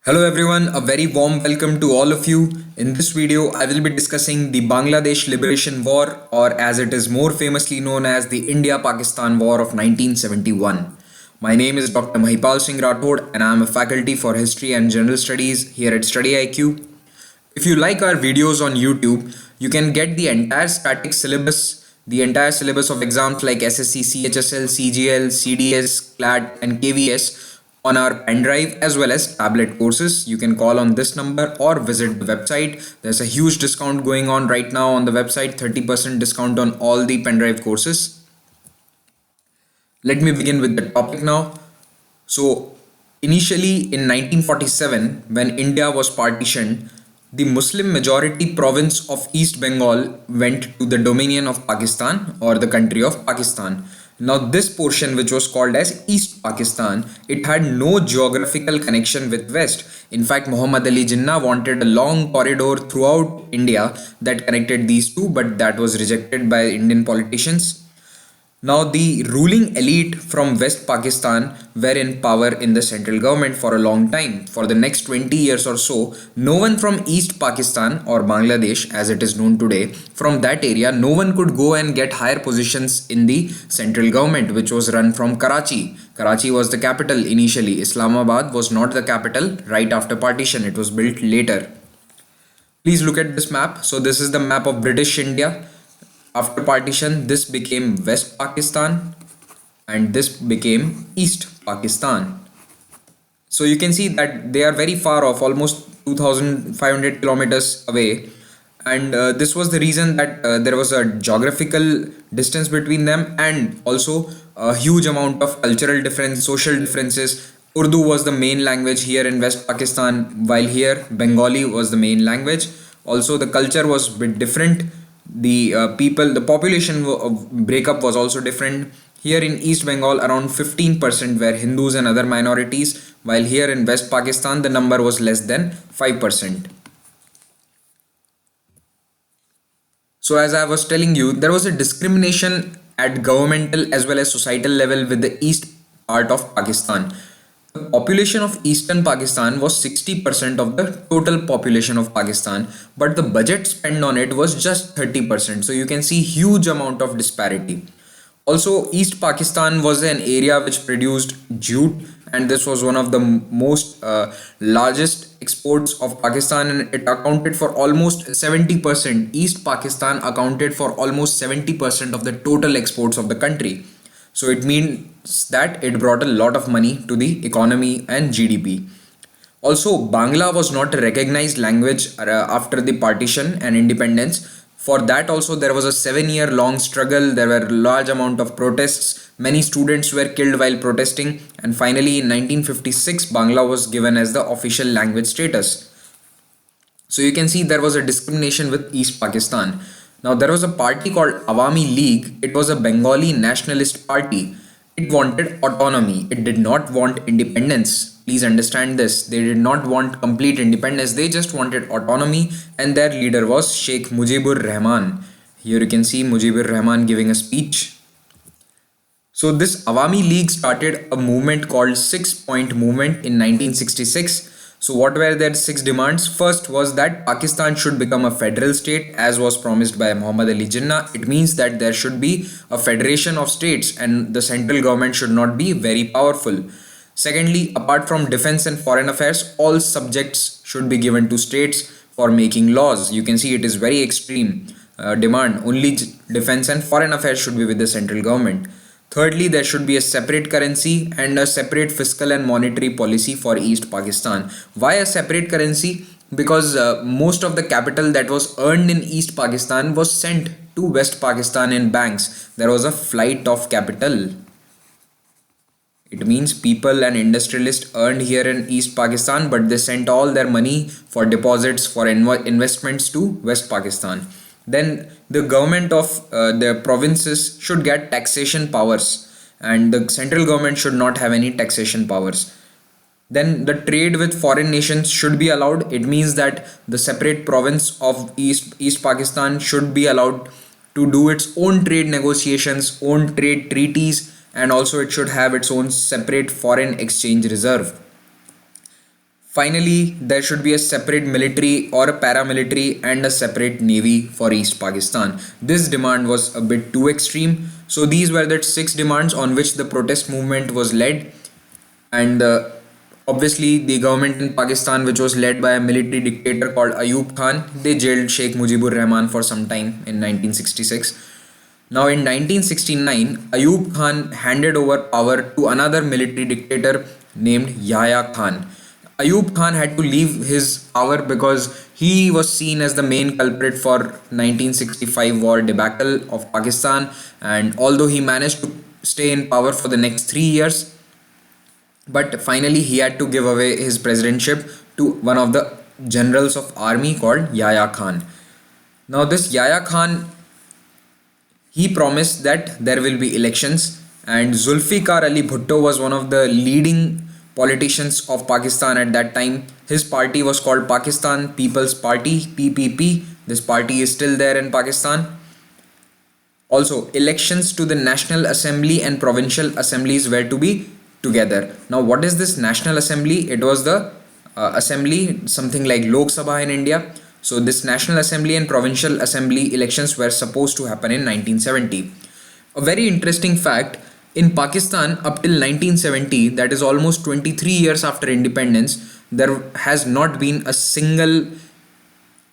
Hello everyone, a very warm welcome to all of you. In this video, I will be discussing the Bangladesh Liberation War, or as it is more famously known as the India-Pakistan War of 1971. My name is Dr. Mahipal Singh Rathod and I am a faculty for History and General Studies here at Study IQ. If you like our videos on YouTube, you can get the entire static syllabus, the entire syllabus of exams like SSC, CHSL, CGL, CDS, CLAT and KVS on our pen drive as well as tablet courses. You can call on this number or visit the website. There's a huge discount going on right now on the website, 30% discount on all the pen drive courses. Let me begin with the topic now. So, initially in 1947, when India was partitioned, the Muslim majority province of East Bengal went to the dominion of Pakistan or the country of Pakistan. Now, this portion, which was called as East Pakistan, it had no geographical connection with West. In fact, Muhammad Ali Jinnah wanted a long corridor throughout India that connected these two, but that was rejected by Indian politicians. Now, the ruling elite from West Pakistan were in power in the central government for a long time. For the next 20 years or so, no one from East Pakistan or Bangladesh, as it is known today, from that area, no one could go and get higher positions in the central government, which was run from Karachi. Karachi was the capital initially. Islamabad was not the capital right after partition, it was built later. Please look at this map. So, this is the map of British India. After partition, this became West Pakistan and this became East Pakistan. So you can see that they are very far off, almost 2500 kilometers away. And this was the reason that there was a geographical distance between them and also a huge amount of cultural difference, social differences. Urdu was the main language here in West Pakistan, while here Bengali was the main language. Also, the culture was a bit different. The population breakup was also different. Here in East Bengal, around 15% were Hindus and other minorities, while here in West Pakistan, the number was less than 5%. So, as I was telling you, there was a discrimination at governmental as well as societal level with the east part of Pakistan. The population of eastern Pakistan was 60% of the total population of Pakistan, but the budget spent on it was just 30%. So you can see huge amount of disparity. Also, East Pakistan was an area which produced jute, and this was one of the most largest exports of Pakistan, and it accounted for almost 70%. East Pakistan accounted for almost 70% of the total exports of the country. So it means that it brought a lot of money to the economy and GDP. Also, Bangla was not a recognized language after the partition and independence. For that also there was a 7-year long struggle. There were a large amount of protests. Many students were killed while protesting, and finally in 1956 Bangla was given as the official language status. So you can see there was a discrimination with East Pakistan. Now there was a party called Awami League. It was a Bengali nationalist party. It wanted autonomy. It did not want independence. Please understand this. They did not want complete independence. They just wanted autonomy, and their leader was Sheikh Mujibur Rahman. Here you can see Mujibur Rahman giving a speech. So this Awami League started a movement called 6-Point Movement in 1966. So what were their 6 demands? First was that Pakistan should become a federal state as was promised by Muhammad Ali Jinnah. It means that there should be a federation of states and the central government should not be very powerful. Secondly, apart from defense and foreign affairs, all subjects should be given to states for making laws. You can see it is very extreme demand. Only defense and foreign affairs should be with the central government. Thirdly, there should be a separate currency and a separate fiscal and monetary policy for East Pakistan. Why a separate currency? Because most of the capital that was earned in East Pakistan was sent to West Pakistan in banks. There was a flight of capital. It means people and industrialists earned here in East Pakistan, but they sent all their money for deposits, for investments to West Pakistan. Then the government of the provinces should get taxation powers, and the central government should not have any taxation powers. Then the trade with foreign nations should be allowed. It means that the separate province of East Pakistan should be allowed to do its own trade negotiations, own trade treaties, and also it should have its own separate foreign exchange reserve. Finally, there should be a separate military or a paramilitary and a separate navy for East Pakistan. This demand was a bit too extreme. So these were the six demands on which the protest movement was led. And obviously, the government in Pakistan, which was led by a military dictator called Ayub Khan, they jailed Sheikh Mujibur Rahman for some time in 1966. Now, in 1969, Ayub Khan handed over power to another military dictator named Yahya Khan. Ayub Khan had to leave his power because he was seen as the main culprit for 1965 war debacle of Pakistan, and although he managed to stay in power for the next 3 years, but finally he had to give away his presidentship to one of the generals of army called Yahya Khan. Now this Yahya Khan, he promised that there will be elections, and Zulfikar Ali Bhutto was one of the leading politicians of Pakistan at that time. His party was called Pakistan People's Party, PPP. This party is still there in Pakistan. Also, elections to the National Assembly and Provincial Assemblies were to be together. Now, what is this National Assembly? It was the assembly, something like Lok Sabha in India. So, this National Assembly and Provincial Assembly elections were supposed to happen in 1970. A very interesting fact, in Pakistan up till 1970, that is almost 23 years after independence, there has not been a single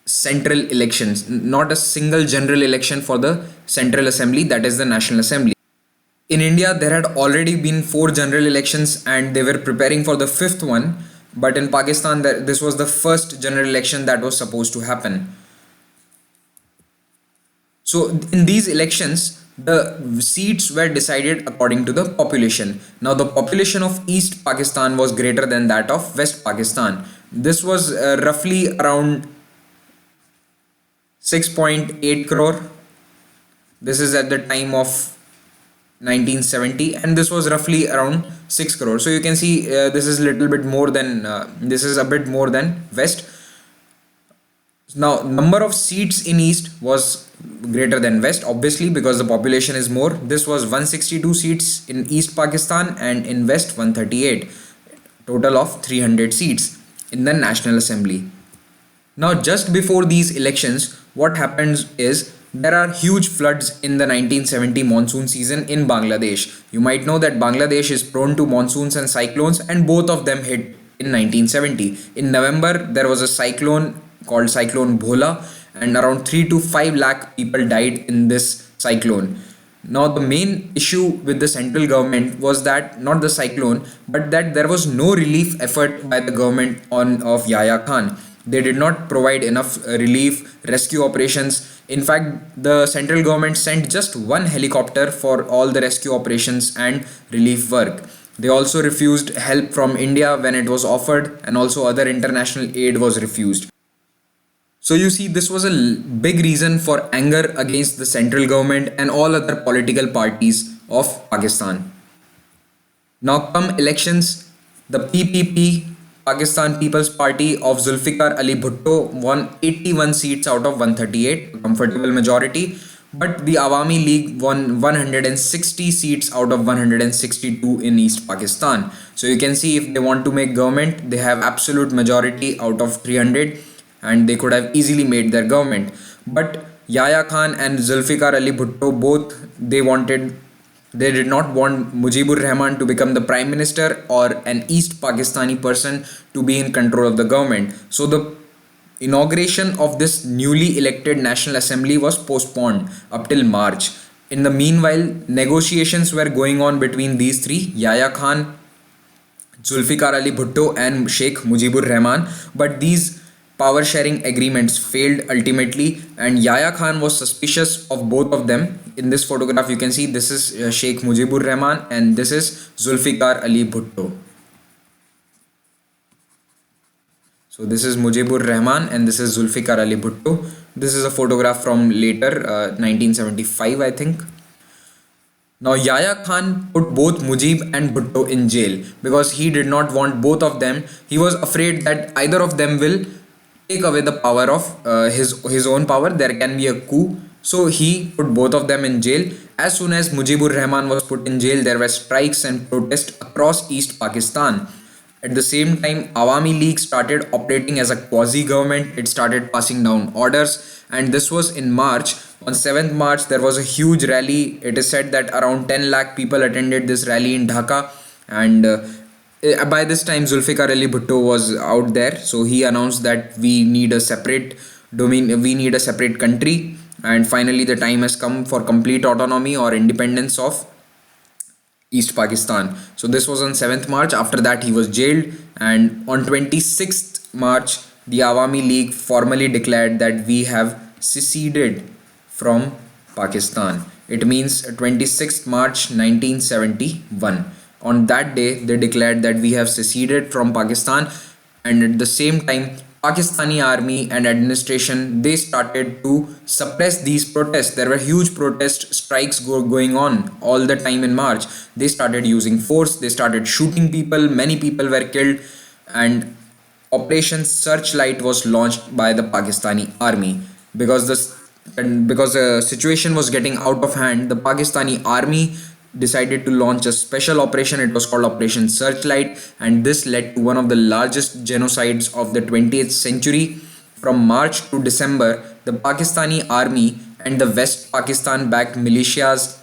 central elections, not a single general election for the Central Assembly, that is the National Assembly. In India, there had already been four general elections and they were preparing for the fifth one. But in Pakistan, this was the first general election that was supposed to happen. So in these elections, the seats were decided according to the population. Now the population of East Pakistan was greater than that of West Pakistan. This was roughly around 6.8 crore. This is at the time of 1970, and this was roughly around 6 crore. So you can see this is little bit more than this is a bit more than West. Now number of seats in East was greater than West, obviously, because the population is more. This was 162 seats in East Pakistan and in West 138, total of 300 seats in the National Assembly. Now just before these elections, what happens is there are huge floods in the 1970 monsoon season in Bangladesh. You might know that Bangladesh is prone to monsoons and cyclones, and both of them hit in 1970. In November, there was a cyclone called Cyclone Bhola, and around 3 to 5 lakh people died in this cyclone. Now the main issue with the central government was that not the cyclone, but that there was no relief effort by the government on of Yahya Khan. They did not provide enough relief, rescue operations. In fact, the central government sent just one helicopter for all the rescue operations and relief work. They also refused help from India when it was offered, and also other international aid was refused. So you see, this was a big reason for anger against the central government and all other political parties of Pakistan. Now come elections, the PPP, Pakistan People's Party of Zulfikar Ali Bhutto, won 81 seats out of 138, a comfortable majority. But the Awami League won 160 seats out of 162 in East Pakistan. So you can see, if they want to make government, they have absolute majority out of 300, and they could have easily made their government. But Yahya Khan and Zulfikar Ali Bhutto, both they did not want Mujibur Rahman to become the prime minister or an East Pakistani person to be in control of the government. So the inauguration of this newly elected National Assembly was postponed up till March. In the meanwhile, negotiations were going on between these three, Yahya Khan, Zulfikar Ali Bhutto and Sheikh Mujibur Rahman, but these power sharing agreements failed ultimately, and Yahya Khan was suspicious of both of them. In this photograph you can see this is Sheikh Mujibur Rahman and this is Zulfikar Ali Bhutto. So this is Mujibur Rahman and this is Zulfikar Ali Bhutto. This is a photograph from later 1975, I think. Now Yahya Khan put both Mujib and Bhutto in jail because he did not want both of them. He was afraid that either of them will take away the power of his own power. There can be a coup. So he put both of them in jail. As soon as Mujibur Rahman was put in jail, there were strikes and protests across East Pakistan. At the same time, Awami League started operating as a quasi-government. It started passing down orders, and this was in March. On 7th March, there was a huge rally. It is said that around 10 lakh people attended this rally in Dhaka, and by this time, Zulfikar Ali Bhutto was out there. So he announced that we need a separate domain, we need a separate country, and finally, the time has come for complete autonomy or independence of East Pakistan. So this was on 7th March. After that, he was jailed, and on 26th March, the Awami League formally declared that we have seceded from Pakistan. It means 26th March 1971. On that day, they declared that we have seceded from Pakistan, and at the same time, Pakistani army and administration, they started to suppress these protests. There were huge protest strikes going on all the time in March. They started using force, they started shooting people, many people were killed, and Operation Searchlight was launched by the Pakistani army. because this because the situation was getting out of hand. The Pakistani army decided to launch a special operation. It was called Operation Searchlight, and this led to one of the largest genocides of the 20th century. From March to December, the Pakistani army and the West Pakistan backed militias,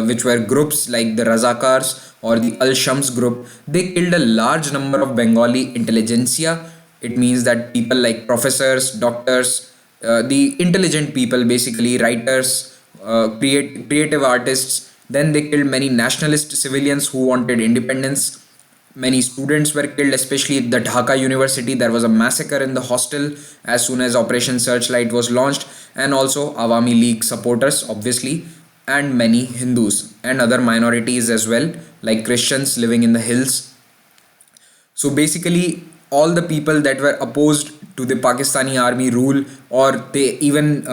which were groups like the Razakars or the Al Shams group, they killed a large number of Bengali intelligentsia. It means that people like professors, doctors, the intelligent people, basically writers, creative artists. Then they killed many nationalist civilians who wanted independence. Many students were killed, especially at the Dhaka University. There was a massacre in the hostel as soon as Operation Searchlight was launched, and also Awami League supporters, obviously, and many Hindus and other minorities as well, like Christians living in the hills. So basically, all the people that were opposed to the Pakistani army rule, or they even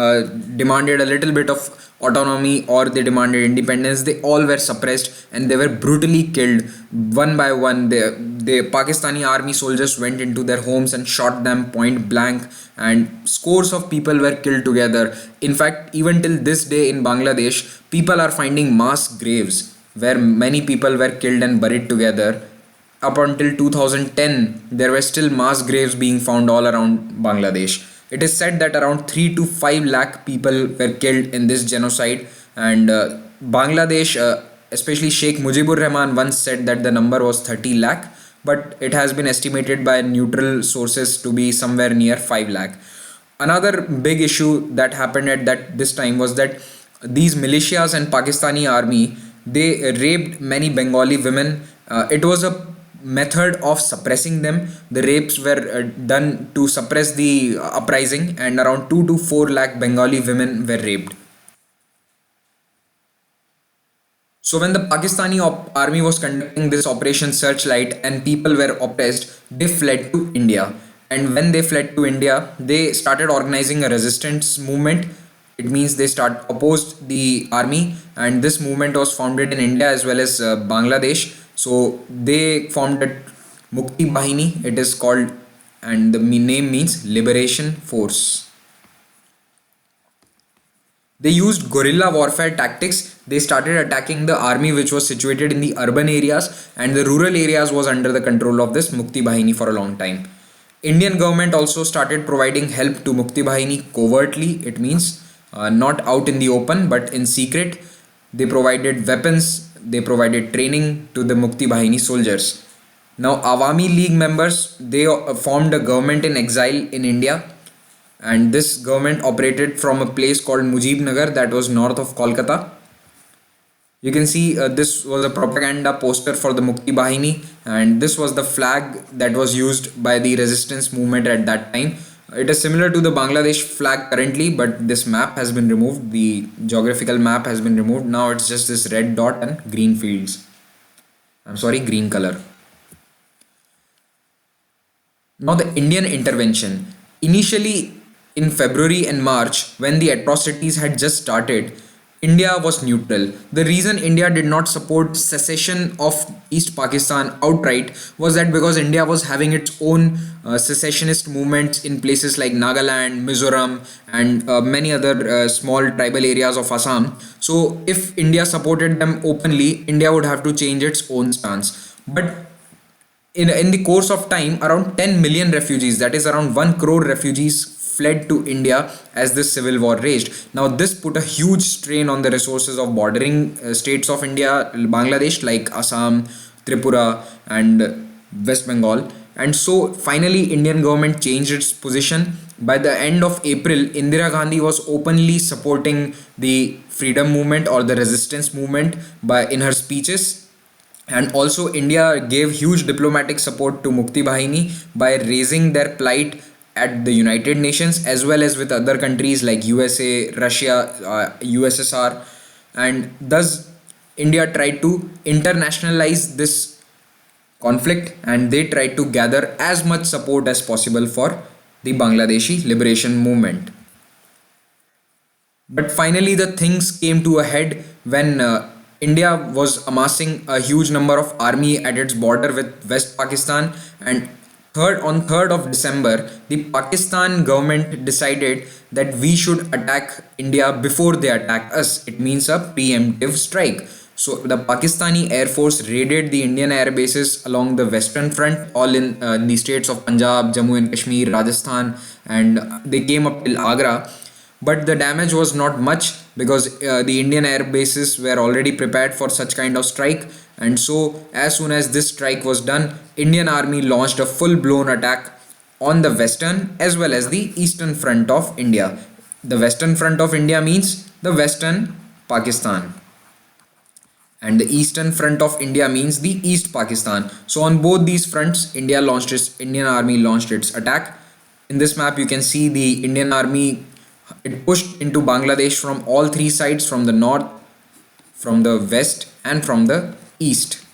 demanded a little bit of autonomy, or they demanded independence, they all were suppressed and they were brutally killed one by one. The Pakistani army soldiers went into their homes and shot them point blank, and scores of people were killed together. In fact, even till this day in Bangladesh, people are finding mass graves where many people were killed and buried together. Up until 2010, there were still mass graves being found all around Bangladesh. It is said that around 3 to 5 lakh people were killed in this genocide, and Bangladesh, especially Sheikh Mujibur Rahman, once said that the number was 30 lakh, but it has been estimated by neutral sources to be somewhere near 5 lakh. Another big issue that happened at this time was that these militias and Pakistani army, they raped many Bengali women. It was a method of suppressing them. The rapes were done to suppress the uprising, and around 2 to 4 lakh Bengali women were raped. So when the Pakistani army was conducting this Operation Searchlight and people were oppressed, they fled to India. And when they fled to India, they started organizing a resistance movement. It means they start opposed the army, and this movement was founded in India as well as Bangladesh. So they formed a Mukti Bahini, it is called, and the name means Liberation Force. They used guerrilla warfare tactics. They started attacking the army which was situated in the urban areas, and the rural areas was under the control of this Mukti Bahini for a long time. Indian government also started providing help to Mukti Bahini covertly. It means not out in the open but in secret. They provided weapons, they provided training to the Mukti Bahini soldiers. Now Awami League members, they formed a government in exile in India, and this government operated from a place called Mujib Nagar that was north of Kolkata. You can see this was a propaganda poster for the Mukti Bahini, and this was the flag that was used by the resistance movement at that time. It is similar to the Bangladesh flag currently, but this map has been removed. The geographical map has been removed. Now it's just this red dot and green fields. I'm sorry, green color. Now the Indian intervention. Initially in February and March, when the atrocities had just started, India was neutral. The reason India did not support secession of East Pakistan outright was that because India was having its own secessionist movements in places like Nagaland, Mizoram, and many other small tribal areas of Assam. So if India supported them openly, India would have to change its own stance. But In the course of time, around 10 million refugees, that is around 1 crore refugees, fled to India as this civil war raged. Now, this put a huge strain on the resources of bordering states of India, Bangladesh, like Assam, Tripura, and West Bengal. And so, finally, Indian government changed its position. By the end of April, Indira Gandhi was openly supporting the freedom movement or the resistance movement by in her speeches. And also, India gave huge diplomatic support to Mukti Bahini by raising their plight at the United Nations as well as with other countries like USA, Russia, USSR, and thus India tried to internationalize this conflict, and they tried to gather as much support as possible for the Bangladeshi liberation movement. But finally, the things came to a head when India was amassing a huge number of army at its border with West Pakistan, and third of December, the Pakistan government decided that we should attack India before they attack us. It means a preemptive strike. So the Pakistani Air Force raided the Indian air bases along the western front, all in the states of Punjab, Jammu and Kashmir, Rajasthan, and they came up till Agra. But the damage was not much because the Indian air bases were already prepared for such kind of strike. And so, as soon as this strike was done, Indian Army launched a full-blown attack on the western as well as the eastern front of India. The western front of India means the western Pakistan, and the eastern front of India means the East Pakistan. So on both these fronts, Indian Army launched its attack. In this map, you can see the Indian Army. It pushed into Bangladesh from all three sides, from the north, from the west, and from the east.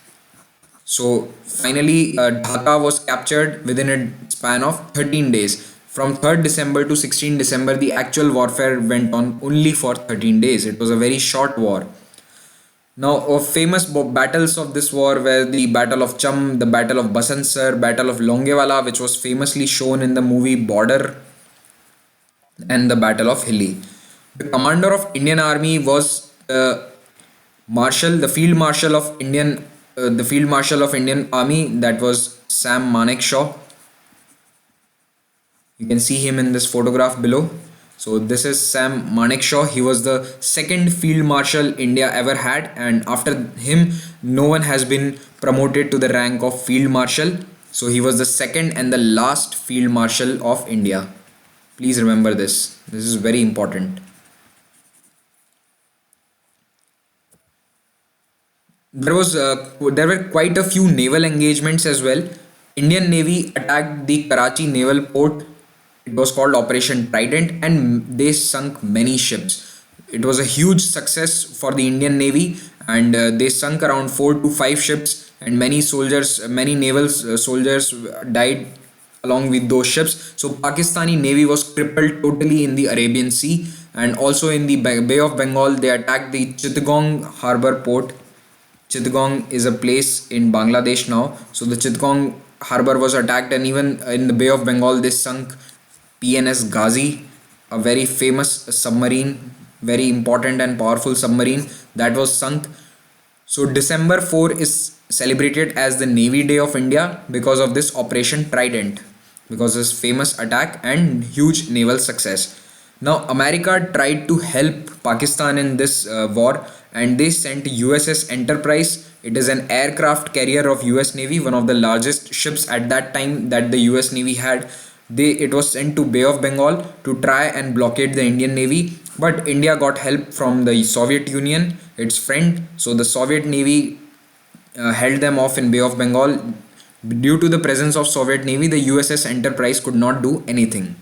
So finally, Dhaka was captured within a span of 13 days. From 3rd December to 16 December, the actual warfare went on only for 13 days. It was a very short war. Now, famous battles of this war were the Battle of Cham, the Battle of Basansar, Battle of Longewala, which was famously shown in the movie Border, and the Battle of Hilli. The commander of Indian Army was the Field Marshal of Indian Army. That was Sam Manekshaw. You can see him in this photograph below. So this is Sam Manekshaw. He was the second Field Marshal India ever had, and after him, no one has been promoted to the rank of Field Marshal. So he was the second and the last Field Marshal of India. Please remember this. This is very important. There were quite a few naval engagements as well. Indian Navy attacked the Karachi naval port. It was called Operation Trident, and they sunk many ships. It was a huge success for the Indian Navy, and they sunk around 4 to 5 ships, and many naval soldiers died along with those ships. So Pakistani Navy was crippled totally in the Arabian Sea, and also in the Bay of Bengal. They attacked the Chittagong harbor port. Chittagong is a place in Bangladesh now. So the Chittagong harbor was attacked, and even in the Bay of Bengal, they sunk PNS Ghazi, a very famous submarine, very important and powerful submarine that was sunk. So December 4 is celebrated as the Navy Day of India because of this Operation Trident, because of this famous attack and huge naval success. Now America tried to help Pakistan in this war, and they sent USS Enterprise. It is an aircraft carrier of US Navy, one of the largest ships at that time that the US Navy had. It was sent to Bay of Bengal to try and blockade the Indian Navy, but India got help from the Soviet Union, its friend. So the Soviet Navy held them off in Bay of Bengal. Due to the presence of Soviet Navy, the USS Enterprise could not do anything.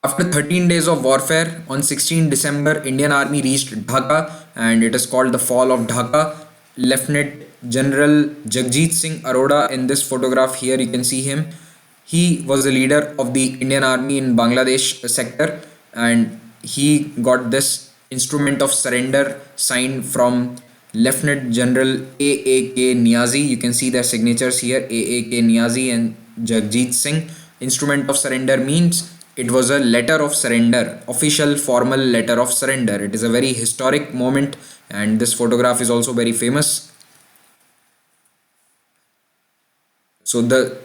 After 13 days of warfare, on 16 December, Indian Army reached Dhaka, and it is called the Fall of Dhaka. Lieutenant General Jagjit Singh Arora, in this photograph here you can see him. He was the leader of the Indian Army in Bangladesh sector, and he got this instrument of surrender signed from Lieutenant General AAK Niazi. You can see their signatures here, AAK Niazi and Jagjit Singh. Instrument of surrender means it was a letter of surrender, official formal letter of surrender. It is a very historic moment, and this photograph is also very famous. So the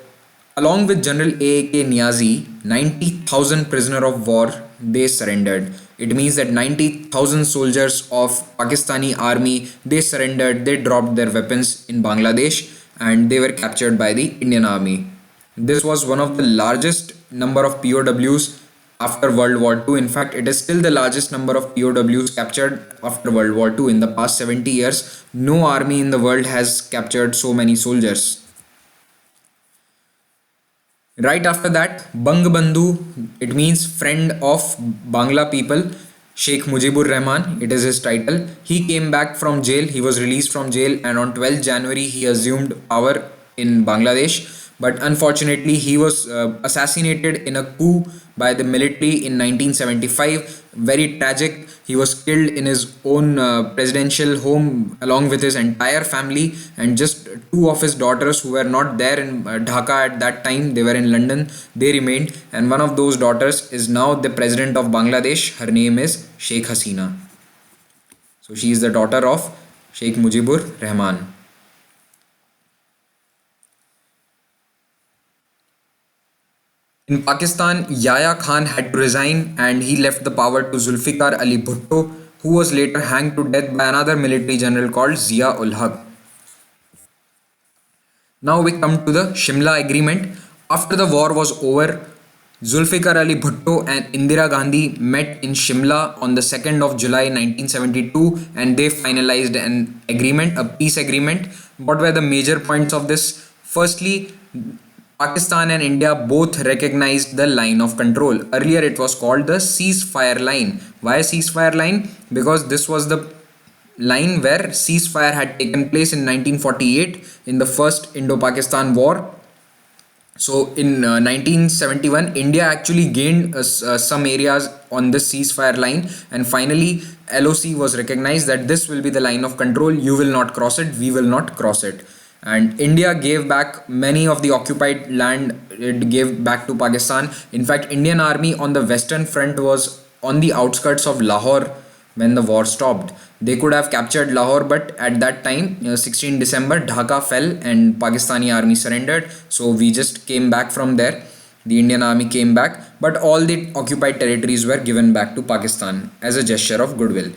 along with General A.K. Niazi, 90,000 prisoner of war they surrendered. It means that 90,000 soldiers of Pakistani army they surrendered. They dropped their weapons in Bangladesh and they were captured by the Indian army. This was one of the largest number of POWs after World War II. In fact, it is still the largest number of POWs captured after World War II. In the past 70 years, no army in the world has captured so many soldiers. Right after that, Bangbandhu, it means friend of Bangla people, Sheikh Mujibur Rahman, it is his title. He came back from jail, he was released from jail, and on 12th January he assumed power in Bangladesh. But unfortunately, he was assassinated in a coup by the military in 1975. Very tragic. He was killed in his own presidential home along with his entire family, and just two of his daughters who were not there in Dhaka at that time, they were in London, they remained. And one of those daughters is now the president of Bangladesh. Her name is Sheikh Hasina. So she is the daughter of Sheikh Mujibur Rahman. In Pakistan, Yahya Khan had to resign and he left the power to Zulfikar Ali Bhutto, who was later hanged to death by another military general called Zia ul Haq. Now we come to the Shimla Agreement. After the war was over, Zulfikar Ali Bhutto and Indira Gandhi met in Shimla on the 2nd of July 1972 and they finalized an agreement, a peace agreement. What were the major points of this? Firstly, Pakistan and India both recognized the line of control. Earlier it was called the ceasefire line. Why ceasefire line? Because this was the line where ceasefire had taken place in 1948 in the first Indo-Pakistan war. So in 1971, India actually gained some areas on this ceasefire line, and finally LOC was recognized that this will be the line of control. You will not cross it, we will not cross it. And India gave back many of the occupied land. It gave back to Pakistan. In fact, Indian army on the western front was on the outskirts of Lahore when the war stopped. They could have captured Lahore, but at that time, 16 December, Dhaka fell and Pakistani army surrendered. So we just came back from there. The Indian army came back, but all the occupied territories were given back to Pakistan as a gesture of goodwill.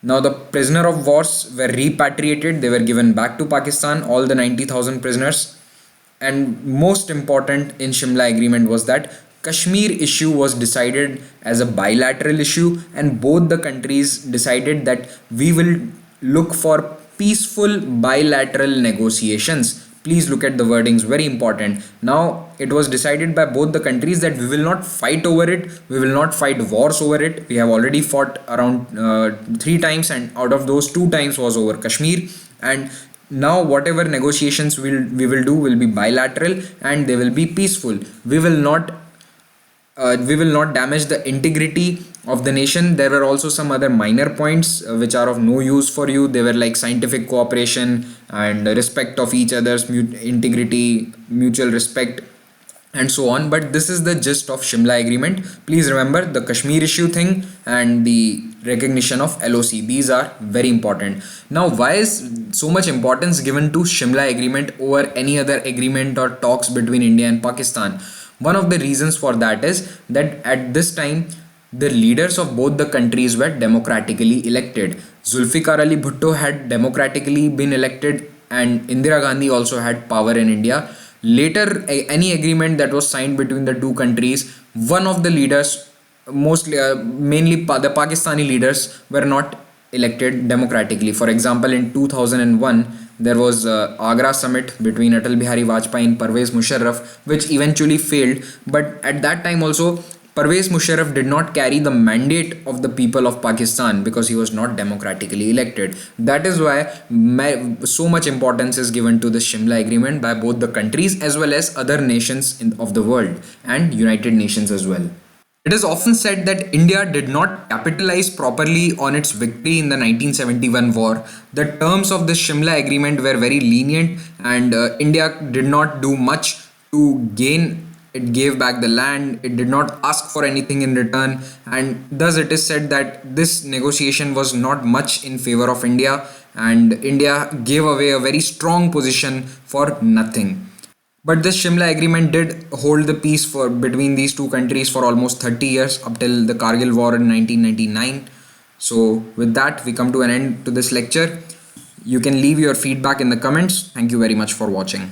Now the prisoner of wars were repatriated. They were given back to Pakistan, all the 90,000 prisoners. And most important in Shimla agreement was that Kashmir issue was decided as a bilateral issue, and both the countries decided that we will look for peaceful bilateral negotiations. Please look at the wordings, very important. Now it was decided by both the countries that we will not fight over it, we will not fight wars over it. We have already fought around 3 times, and out of those 2 times was over Kashmir. And now whatever negotiations we will do will be bilateral and they will be peaceful. We will not damage the integrity of the nation. There were also some other minor points which are of no use for you. They were like scientific cooperation and respect of each other's integrity, mutual respect, and so on. But this is the gist of Shimla agreement. Please remember the Kashmir issue thing and the recognition of LOC. These are very important. Now, why is so much importance given to Shimla agreement over any other agreement or talks between India and Pakistan? One of the reasons for that is that at this time, the leaders of both the countries were democratically elected. Zulfikar Ali Bhutto had democratically been elected, and Indira Gandhi also had power in India. Later, any agreement that was signed between the two countries, one of the leaders, mainly the Pakistani leaders, were not elected democratically. For example, in 2001, there was Agra summit between Atal Bihari Vajpayee and Parvez Musharraf, which eventually failed. But at that time also, Parvez Musharraf did not carry the mandate of the people of Pakistan because he was not democratically elected. That is why so much importance is given to the Shimla agreement by both the countries as well as other nations of the world and United Nations as well. It is often said that India did not capitalize properly on its victory in the 1971 war. The terms of the Shimla agreement were very lenient, and India did not do much to gain. It gave back the land, it did not ask for anything in return, and thus it is said that this negotiation was not much in favor of India, and India gave away a very strong position for nothing. But this Shimla agreement did hold the peace for between these two countries for almost 30 years up till the Kargil war in 1999. So with that, we come to an end to this lecture. You can leave your feedback in the comments. Thank you very much for watching.